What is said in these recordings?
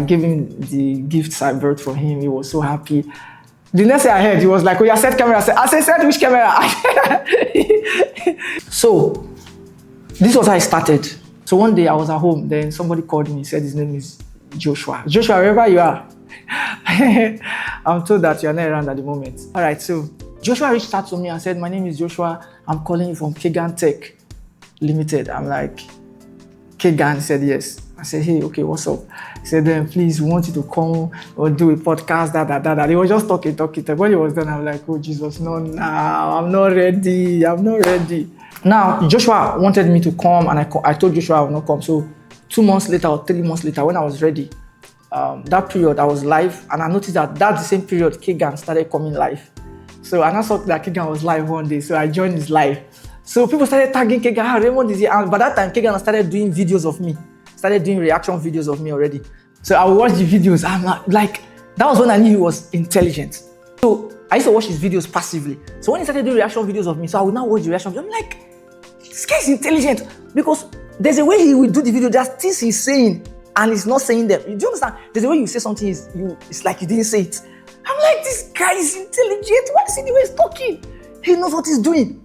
I gave him the gifts I brought for him. He was so happy. The next thing I heard, he was like, oh, yeah, set camera. I said, set which camera? So, this was how I started. So one day I was at home, then somebody called me, he said his name is Joshua. Joshua, wherever you are, I'm told that you're not around at the moment. All right, so Joshua reached out to me and said, my name is Joshua. I'm calling you from Kagan Tech Limited. I'm like, Kagan? He said, yes. I said, hey, okay, what's up? He said, then please, we want you to come or do a podcast, that. He was just talking. When he was done, I'm like, oh, Jesus, no, I'm not ready. Now, Joshua wanted me to come, and I told Joshua I would not come. So 2 months later or 3 months later, when I was ready, that period I was live, and I noticed that that's the same period Kagan started coming live. So I saw that Kagan was live one day, so I joined his live. So people started tagging Kagan, Raymond is here. And by that time, Kagan started doing videos of me, started doing reaction videos of me already. So I would watch the videos. I'm like, that was when I knew he was intelligent. So I used to watch his videos passively. So when he started doing reaction videos of me, so I would now watch the reaction videos. I'm like, this guy is intelligent, because there's a way he will do the video. There's things he's saying and he's not saying them. Do you understand? There's a way you say something, it's like you didn't say it. I'm like, this guy is intelligent. Why is he the way he's talking? He knows what he's doing.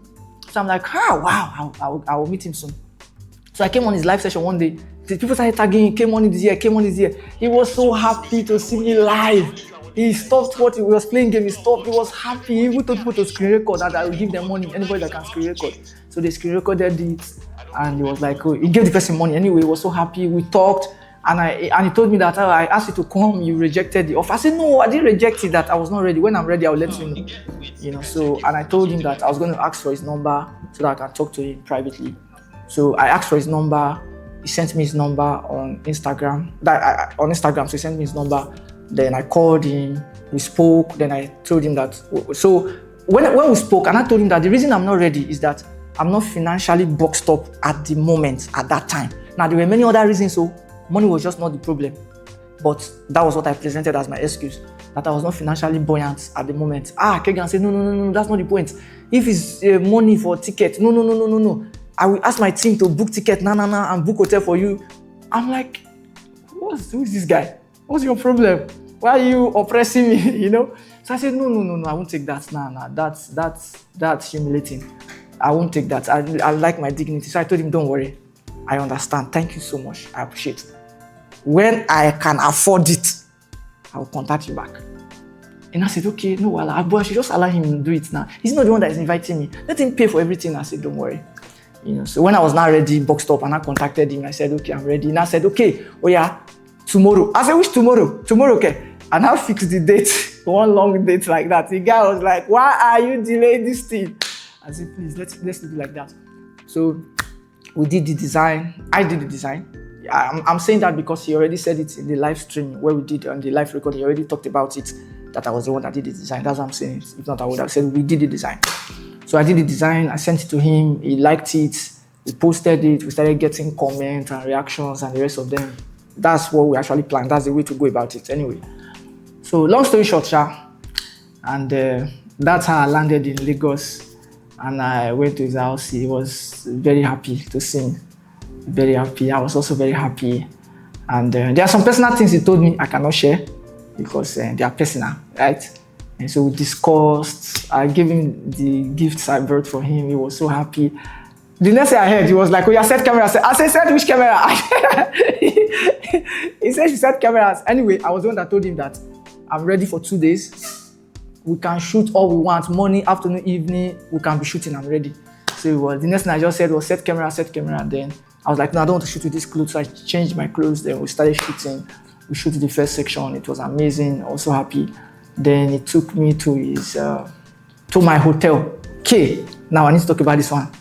So I'm like, wow, I will meet him soon. So I came on his live session one day. The people started tagging him, came on this year. He was so happy to see me live. He stopped what he was playing game. He stopped. He was happy. He even told people to screen record that I will give them money. Anybody that can screen record. So they screen recorded it, and he was like, oh, he gave the person money. Anyway, he was so happy. We talked, and he told me that, oh, I asked you to come. You rejected the offer. I said, no, I didn't reject it. That I was not ready. When I'm ready, I'll let you know. You know. So, and I told him that I was going to ask for his number so that I can talk to him privately. So I asked for his number. He sent me his number on Instagram. So he sent me his number. Then I called him, we spoke, then I told him that. So when we spoke, and I told him that the reason I'm not ready is that I'm not financially boxed up at the moment, at that time. Now, there were many other reasons, so money was just not the problem. But that was what I presented as my excuse, that I was not financially buoyant at the moment. Kagan said, no, that's not the point. If it's money for ticket, no. I will ask my team to book ticket, and book hotel for you. I'm like, who is this guy? What's your problem? Why are you oppressing me? You know? So I said, no, I won't take that. Nah, that's humiliating. I won't take that. I like my dignity. So I told him, don't worry. I understand. Thank you so much. I appreciate it. When I can afford it, I will contact you back. And I said, okay, no, I should just allow him to do it now. He's not the one that is inviting me. Let him pay for everything. I said, don't worry. You know, so when I was now ready, boxed up, and I contacted him, I said, okay, I'm ready. And I said, okay, oh yeah, tomorrow. I said, which tomorrow? Tomorrow, okay. And I fixed the date, one long date like that. The guy was like, why are you delaying this thing? I said, please, let's do it like that. So we did the design. I did the design. I'm saying that because he already said it in the live stream where we did on the live recording. He already talked about it, that I was the one that did the design. That's what I'm saying. If not, I would have said we did the design. So I did the design. I sent it to him. He liked it. We posted it. We started getting comments and reactions and the rest of them. That's what we actually planned. That's the way to go about it anyway. So long story short, and that's how I landed in Lagos. And I went to his house. He was very happy to see me. Very happy. I was also very happy. And there are some personal things he told me I cannot share because they are personal, right? And so we discussed. I gave him the gifts I brought for him. He was so happy. The next thing I heard, he was like, oh, yeah, set cameras. I said, set which camera? He said she set cameras. Anyway, I was the one that told him that I'm ready for 2 days. We can shoot all we want. Morning, afternoon, evening, we can be shooting. I'm ready. So the next thing I just said was set camera. And then I was like, no, I don't want to shoot with this clothes. So I changed my clothes. Then we started shooting. We shot the first section. It was amazing. I was so happy. Then he took me to his, to my hotel. Okay, now I need to talk about this one.